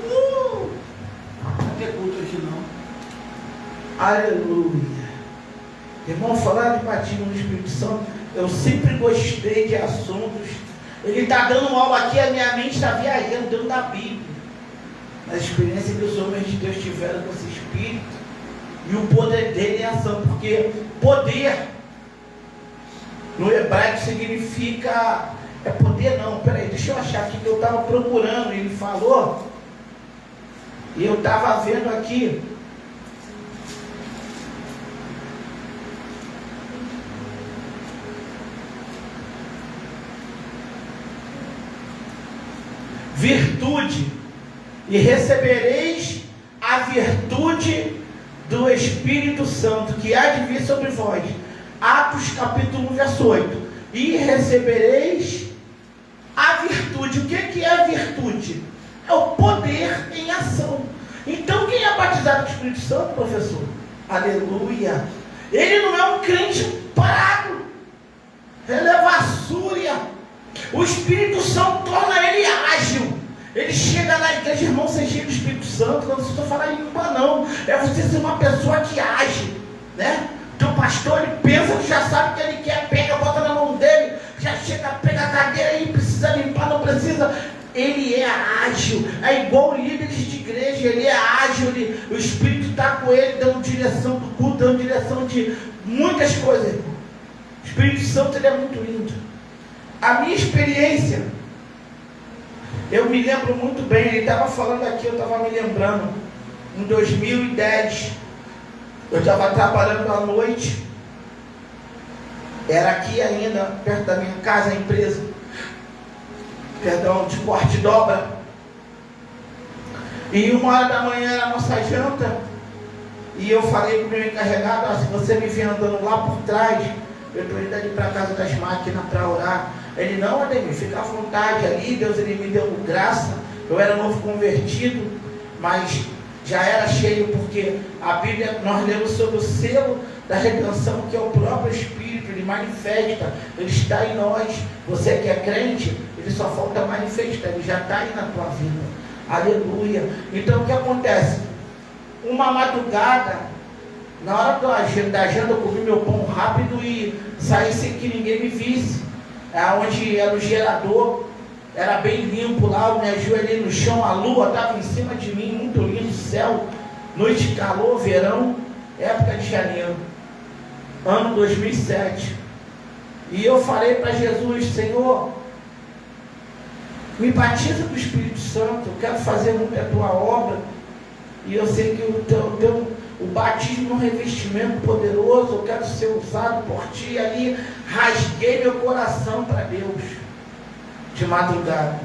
Não tem culto hoje não. Aleluia. Irmão, falar de batismo no Espírito Santo, eu sempre gostei de assuntos. Ele está dando aula aqui, a minha mente está viajando dentro da Bíblia. A experiência que os homens de Deus tiveram com esse Espírito e o poder dele em ação, porque poder no hebraico significa, é poder não, peraí, deixa eu achar aqui que eu estava procurando, ele falou, e eu estava vendo aqui, virtude, e recebereis a virtude do Espírito Santo, que há de vir sobre vós. Atos capítulo 1, verso 8. E recebereis a virtude. O que é a virtude? É o poder em ação. Então quem é batizado com o Espírito Santo, professor? Aleluia! Ele não é um crente parado. Ele é vassúria. O Espírito Santo torna ele ágil. Ele chega na igreja, irmão, você chega do Espírito Santo, não precisa falar em língua não. É você ser uma pessoa que age, né? Teu pastor, ele pensa, que já sabe o que ele quer, pega, bota na mão dele, já chega, pega a cadeira e precisa limpar, não precisa. Ele é ágil, é igual líderes de igreja, ele é ágil, o Espírito está com ele, dando direção do culto, dando direção de muitas coisas, irmão. O Espírito Santo, ele é muito lindo. A minha experiência, eu me lembro muito bem, ele estava falando aqui, eu estava me lembrando, em 2010, eu estava trabalhando à noite, era aqui ainda, perto da minha casa, a empresa, de corte e dobra, e 1h era a nossa janta, e eu falei para o meu encarregado, se você me vir andando lá por trás, eu estou indo ali para a casa das máquinas para orar. Ele, não, Ademir, fica à vontade ali, Deus ele me deu graça, eu era novo convertido, mas já era cheio, porque a Bíblia, nós lemos sobre o selo da redenção, que é o próprio Espírito, ele manifesta, ele está em nós. Você que é crente, ele só falta manifestar, ele já está aí na tua vida. Aleluia. Então o que acontece? Uma madrugada, na hora da agenda, eu comi meu pão rápido e saí sem que ninguém me visse. Onde era o gerador, era bem limpo lá, eu me ajoelhei no chão, a lua estava em cima de mim, muito lindo, céu, noite de calor, verão, época de janeiro, ano 2007, e eu falei para Jesus, Senhor, me batiza com o Espírito Santo, eu quero fazer muito a tua obra, e eu sei que o batismo é um revestimento poderoso, eu quero ser usado por ti. Ali rasguei meu coração para Deus de madrugada.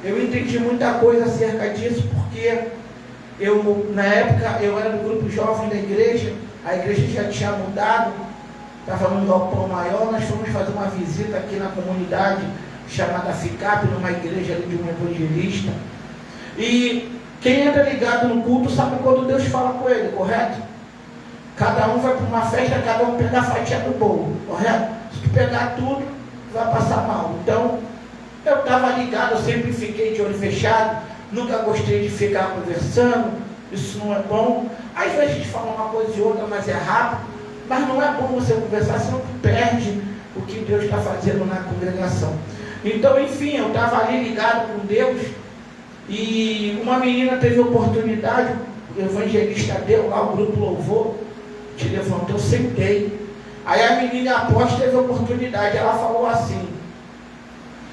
Eu entendi muita coisa acerca disso, porque na época eu era do grupo jovem da igreja, a igreja já tinha mudado, estava num galpão maior, nós fomos fazer uma visita aqui na comunidade chamada FICAP, numa igreja ali de um evangelista, e quem entra ligado no culto sabe quando Deus fala com ele, correto? Cada um vai para uma festa, cada um pega a fatia do bolo, correto? Se tu pegar tudo, vai passar mal. Então, eu estava ligado, eu sempre fiquei de olho fechado, nunca gostei de ficar conversando, isso não é bom. Às vezes a gente fala uma coisa e outra, mas é rápido, mas não é bom você conversar, senão tu perde o que Deus está fazendo na congregação. Então, enfim, eu estava ali ligado com Deus, e uma menina teve oportunidade, o evangelista deu lá, o grupo louvor, te levantou, eu sentei. Aí a menina após teve oportunidade, ela falou assim,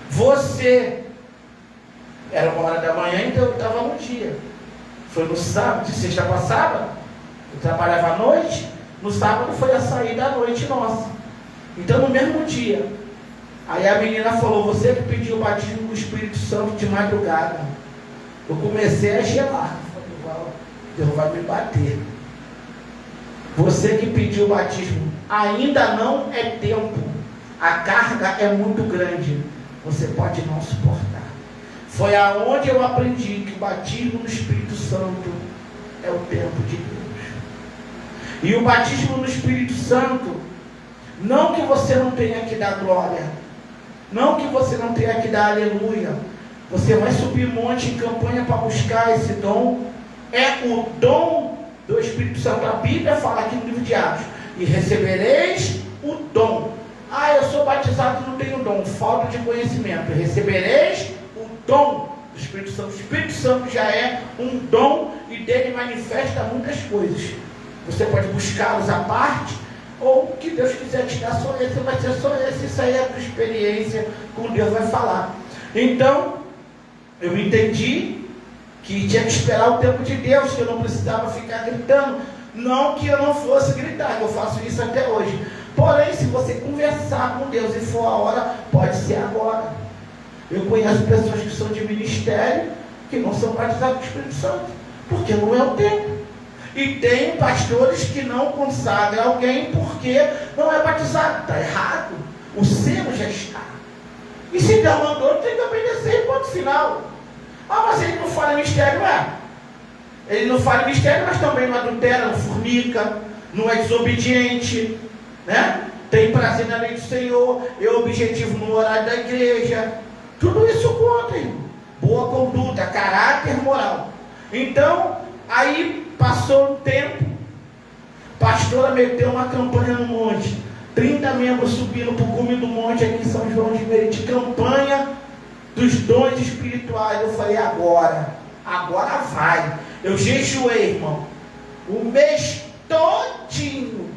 você, era 1h, então eu estava no dia, foi no sábado, de sexta para sábado, eu trabalhava à noite, no sábado foi a saída à noite nossa, então no mesmo dia. Aí a menina falou, você que pediu o batismo do Espírito Santo de madrugada. Eu comecei a gelar. Falei, Deus vai me bater. Você que pediu o batismo, ainda não é tempo. A carga é muito grande. Você pode não suportar. Foi aonde eu aprendi que o batismo no Espírito Santo é o tempo de Deus. E o batismo no Espírito Santo, não que você não tenha que dar glória, não que você não tenha que dar aleluia. Você vai subir monte em campanha para buscar esse dom. É o dom do Espírito Santo. A Bíblia fala aqui no livro de Atos, e recebereis o dom. Eu sou batizado e não tenho dom. Falta de conhecimento. Recebereis o dom do Espírito Santo. O Espírito Santo já é um dom e dele manifesta muitas coisas. Você pode buscá-los à parte, ou o que Deus quiser te dar, só esse, vai ser só esse. Isso aí é a tua experiência com Deus vai falar. Então, eu entendi que tinha que esperar o tempo de Deus, que eu não precisava ficar gritando. Não que eu não fosse gritar, eu faço isso até hoje. Porém, se você conversar com Deus e for a hora, pode ser agora. Eu conheço pessoas que são de ministério, que não são batizados com o Espírito Santo, porque não é o tempo. E tem pastores que não consagram alguém porque não é batizado. Está errado. O selo já está. E se Deus mandou, tem que obedecer, ponto final. Mas ele não fala em mistério, Ele não fala em mistério, mas também não adultera, não fornica, não é desobediente, né? Tem prazer na lei do Senhor, é objetivo no horário da igreja. Tudo isso conta, irmão. Boa conduta, caráter, moral. Então, aí passou um tempo, a pastora meteu uma campanha no monte. 30 membros subindo para o cume do monte aqui em São João de Meriti, campanha dos dons espirituais. Eu falei, agora vai. Eu jejuei, irmão, o mês todinho.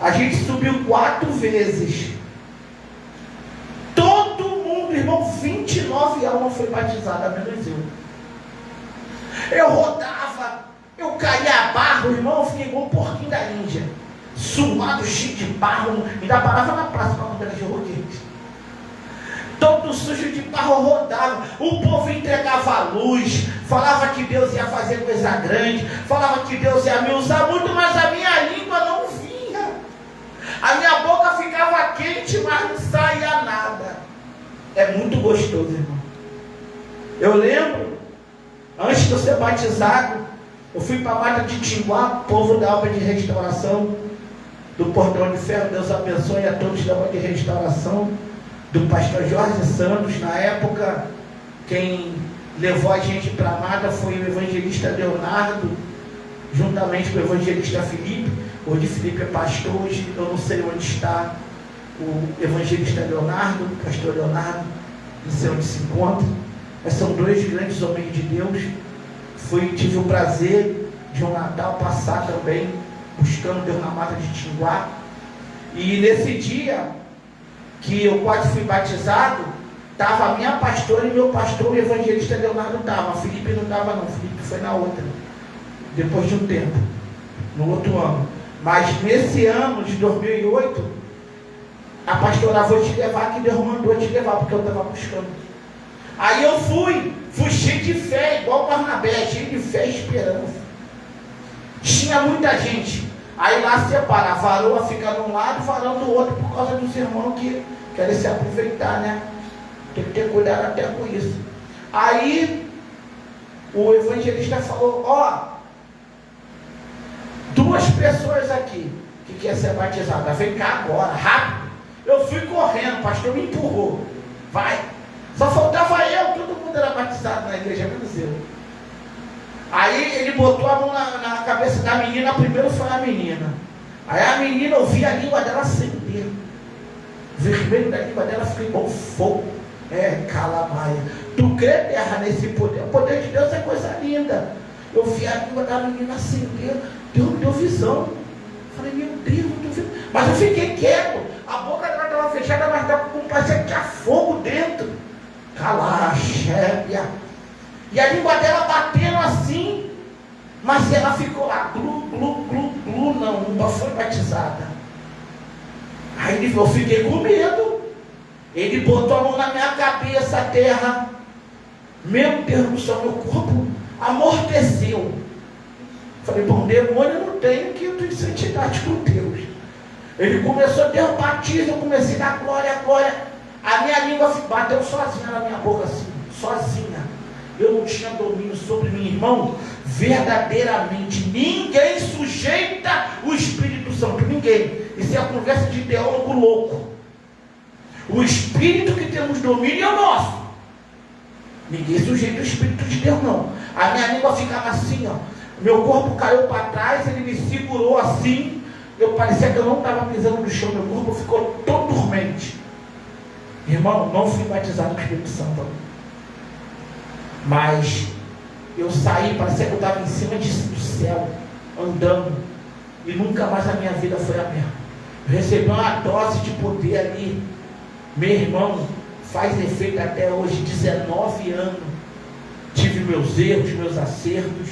A gente subiu 4 vezes. Todo mundo, irmão, 29 almas foi batizada, menos eu. Eu rodava, eu caía a barro, irmão, eu fiquei igual um porquinho da Índia. Suado, cheio de barro, ainda parava na praça para mandar de roquete. Todo sujo de barro rodava, o povo entregava a luz, falava que Deus ia fazer coisa grande, falava que Deus ia me usar muito, mas a minha língua não vinha. A minha boca ficava quente, mas não saía nada. É muito gostoso, irmão. Eu lembro, antes de eu ser batizado, eu fui para a Mata de Tinguá, povo da obra de restauração, do Portão de Ferro, Deus abençoe a todos da obra de restauração, do pastor Jorge Santos. Na época, quem levou a gente para a Mata foi o evangelista Leonardo, juntamente com o evangelista Felipe. Hoje Felipe é pastor, hoje eu não sei onde está o evangelista Leonardo, o pastor Leonardo, não sei onde se encontra, mas são 2 grandes homens de Deus. Tive o prazer de um Natal passar também, buscando Deus na Mata de Tinguá. E nesse dia que eu quase fui batizado, estava a minha pastora e meu pastor, o evangelista Leonardo estava. Felipe não estava não, Felipe foi na outra, depois de um tempo, no outro ano. Mas nesse ano de 2008, a pastora, vou te levar, que Deus mandou te levar, porque eu estava buscando. Aí eu fui cheio de fé, igual Barnabé, cheio de fé e esperança. Tinha muita gente. Aí lá separa, a varoa fica de um lado e varão do outro, por causa dos irmãos que querem se aproveitar, né? Tem que ter cuidado até com isso. Aí o evangelista falou, 2 pessoas aqui que quer ser batizada, vem cá agora, rápido. Eu fui correndo, o pastor me empurrou, vai. Só faltava eu, todo mundo era batizado na igreja, menos eu. Aí ele botou a mão na cabeça da menina, primeiro foi a menina. Aí a menina, eu vi a língua dela acender. O vermelho da língua dela ficou igual fogo. Calamaia. Tu crê, terra, nesse poder? O poder de Deus é coisa linda. Eu vi a língua da menina acender, Deus me deu visão. Falei, meu Deus, não estou vendo. Mas eu fiquei quieto. A boca dela estava fechada, mas estava com parecia que tinha fogo dentro. Calaxébia. E a língua dela batendo assim, mas ela ficou lá, glu, glu, glu, glu, não foi batizada. Aí eu fiquei com medo. Ele botou a mão na minha cabeça, a terra. Meu Deus do céu, meu corpo amorteceu. Falei, bom, demônio não tem, que eu tenho santidade com Deus. Ele começou a ter um batismo, eu comecei a dar glória, glória. A minha língua bateu sozinha na minha boca, assim, sozinha. Eu não tinha domínio sobre mim, irmão. Verdadeiramente, ninguém sujeita o Espírito Santo, ninguém. Isso é a conversa de teólogo louco. O Espírito que temos domínio é o nosso. Ninguém sujeita o Espírito de Deus, não. A minha língua ficava assim, ó. Meu corpo caiu para trás, ele me segurou assim. eu parecia que eu não estava pisando no chão, meu corpo ficou todo dormente. Irmão, não fui batizado com o Espírito Santo. Mas eu saí, parecia que eu estava em cima do céu, andando. E nunca mais a minha vida foi a mesma. Eu recebi uma dose de poder ali. Meu irmão, faz efeito até hoje, 19 anos. Tive meus erros, meus acertos,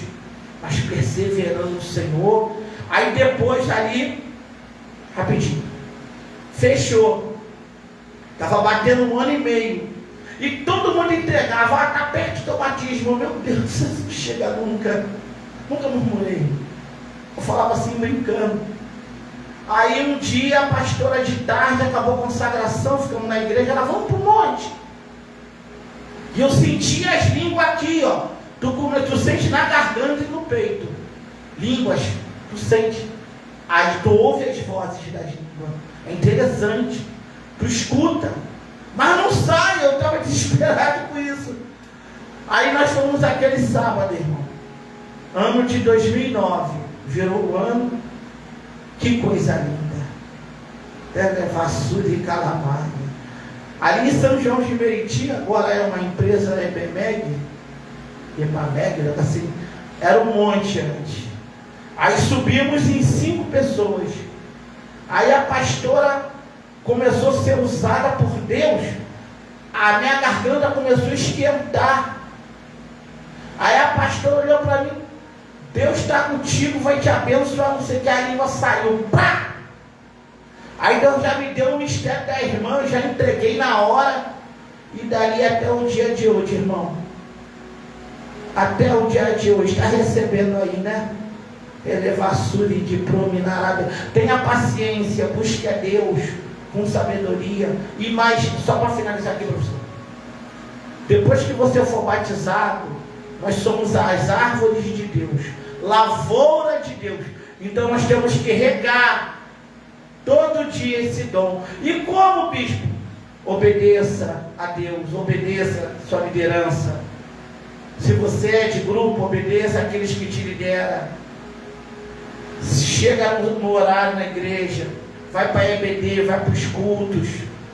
mas perseverando no Senhor. Aí depois ali, rapidinho, fechou. Estava batendo 1 ano e meio. E todo mundo entregava, está perto do batismo. Meu Deus, isso não chega nunca. Nunca murmurei. Eu falava assim, brincando. Aí um dia a pastora de tarde acabou a consagração, ficamos na igreja, ela, vamos para o monte. E eu senti as línguas aqui, ó. Tu sente na garganta e no peito. Línguas, tu sente. Aí tu ouve as vozes das línguas. É interessante. Tu escuta. Mas não sai, eu estava desesperado com isso. Aí nós fomos aquele sábado, irmão. Ano de 2009. Virou o ano. Que coisa linda. Vassoura e Calamar. Ali em São João de Meriti, agora é uma empresa EBMEG, assim, era um monte antes. Aí subimos em 5 pessoas. Aí a pastora começou a ser usada por Deus. A minha garganta começou a esquentar. Aí a pastora olhou para mim, Deus está contigo, vai te abençoar, não sei o que, a língua saiu, pá! Aí Deus já me deu o mistério da irmã, eu já entreguei na hora, e dali até o dia de hoje, irmão. Até o dia de hoje, está recebendo aí, né? Elevassuri de prominar. Tenha paciência, busque a Deus com sabedoria. E mais, só para finalizar aqui, professor. Depois que você for batizado, nós somos as árvores de Deus, lavoura de Deus. Então nós temos que regar todo dia esse dom. E como, bispo? Obedeça a Deus, obedeça a sua liderança. Se você é de grupo, obedeça àqueles que te lideram. Chega no horário na igreja, vai para a EBD, vai para os cultos,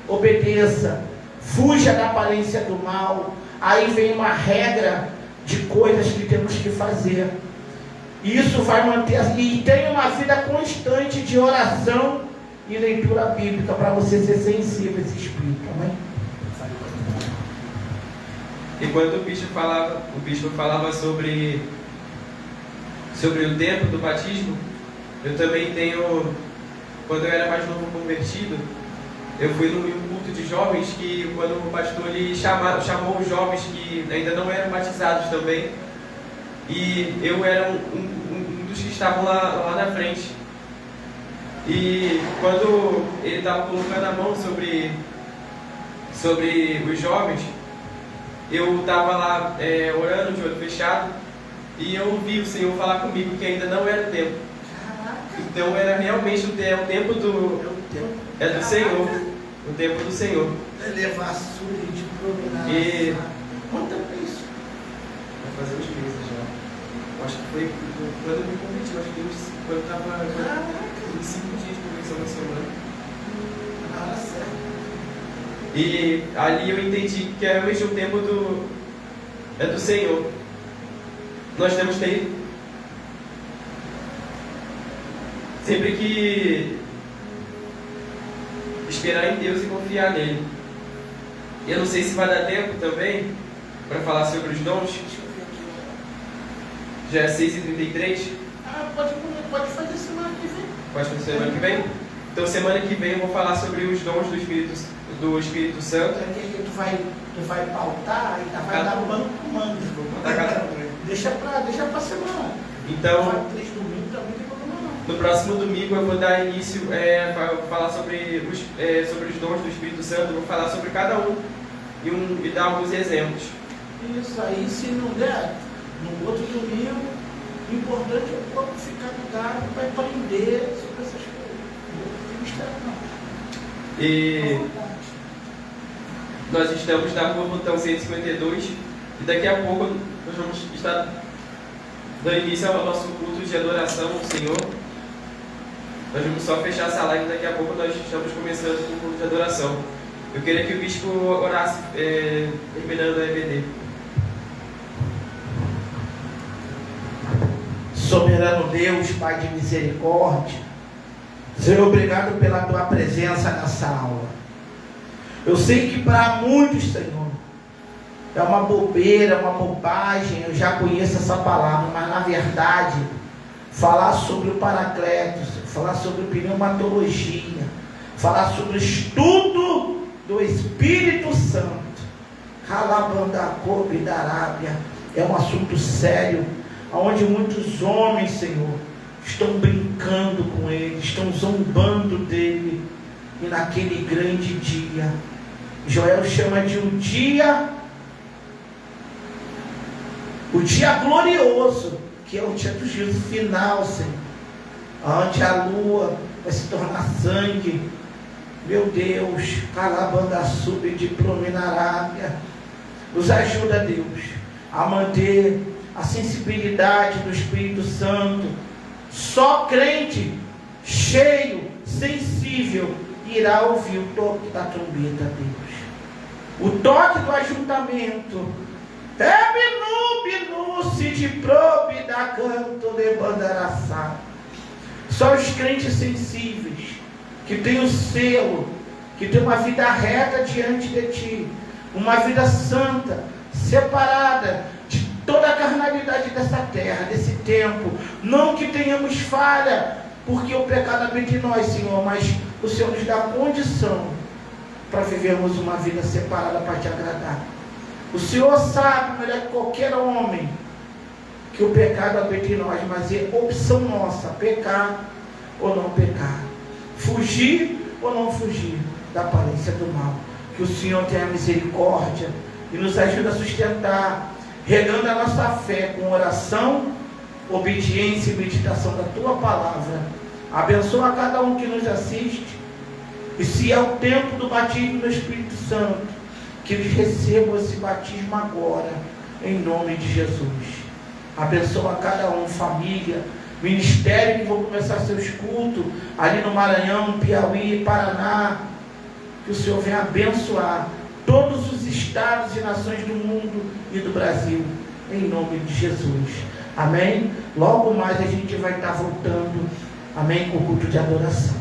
obedeça. Fuja da aparência do mal. Aí vem uma regra de coisas que temos que fazer. Isso vai manter, e tenha uma vida constante de oração e leitura bíblica para você ser sensível a esse espírito, amém? Enquanto o bispo falava sobre o tempo do batismo, eu também tenho, quando eu era mais novo convertido, eu fui num culto de jovens que, quando o pastor ele chamou os jovens que ainda não eram batizados também, e eu era um dos que estavam lá na frente. E quando ele estava colocando a mão sobre os jovens, eu estava lá orando de olho fechado, e eu ouvi o Senhor falar comigo que ainda não era o tempo. Então era realmente o tempo do Senhor. O tempo do Senhor. Elevassuri de prominar. E quanto tempo é isso? vai fazer uns meses já. Acho que foi quando eu me converti, acho que quando eu estava em 5 dias de conversão na semana. Ah, certo. E ali eu entendi que era realmente o tempo do Senhor. Nós temos que sempre que esperar em Deus e confiar nele. Eu não sei se vai dar tempo também para falar sobre os dons. Deixa eu ver aqui. Já é 6h33. Pode fazer semana que vem. Pode fazer semana que vem? Então semana que vem eu vou falar sobre os dons do Espírito Santo. Tu vai pautar e vai dar banco com mando. Deixa pra semana. Então, 3 domingos também tem problema não. no próximo domingo eu vou dar início a falar sobre os dons do Espírito Santo. Eu vou falar sobre cada um e dar alguns exemplos. Isso aí, se não der, no outro domingo, o importante é o corpo ficar ligado para aprender sobre essas coisas. Não tem mistério não. E nós estamos na rua Botão 152 e daqui a pouco nós vamos estar dando início ao nosso culto de adoração ao Senhor. Nós vamos só fechar essa live, daqui a pouco nós estamos começando com o culto de adoração. Eu queria que o bispo orasse, terminando a EBD. Soberano Deus, Pai de misericórdia, Senhor, obrigado pela tua presença nessa aula. Eu sei que para muitos, Senhor, é uma bobeira, uma bobagem, eu já conheço essa palavra, mas na verdade, falar sobre o Paracletos, falar sobre pneumatologia, falar sobre o estudo do Espírito Santo, Calabandacô da Arábia, é um assunto sério, onde muitos homens, Senhor, estão brincando com ele, estão zombando dele, e naquele grande dia, Joel chama de um dia glorioso, que é o dia do juízo final, Senhor, onde a lua vai se tornar sangue. Meu Deus, Calabanda sube de Plominarábia, nos ajuda, Deus, a manter a sensibilidade do Espírito Santo. Só crente cheio, sensível, irá ouvir o toque da trombeta, Deus, o toque do ajuntamento. Se de probe da canto de bandaraçá. Só os crentes sensíveis, que têm o selo, que têm uma vida reta diante de ti, uma vida santa, separada de toda a carnalidade dessa terra, desse tempo. Não que tenhamos falha, porque o pecado habita em nós, Senhor, mas o Senhor nos dá condição para vivermos uma vida separada para te agradar. O Senhor sabe melhor que qualquer homem que o pecado habita em nós, mas é opção nossa, pecar ou não pecar, fugir ou não fugir da aparência do mal. Que o Senhor tenha misericórdia e nos ajude a sustentar, regando a nossa fé com oração, obediência e meditação da tua palavra. Abençoa cada um que nos assiste, e se é o tempo do batismo do Espírito Santo, que eles recebam esse batismo agora, em nome de Jesus. Abençoa cada um, família, ministério que vão começar seus cultos ali no Maranhão, Piauí, Paraná. Que o Senhor venha abençoar todos os estados e nações do mundo e do Brasil, em nome de Jesus. Amém? Logo mais a gente vai estar voltando, amém, com o culto de adoração.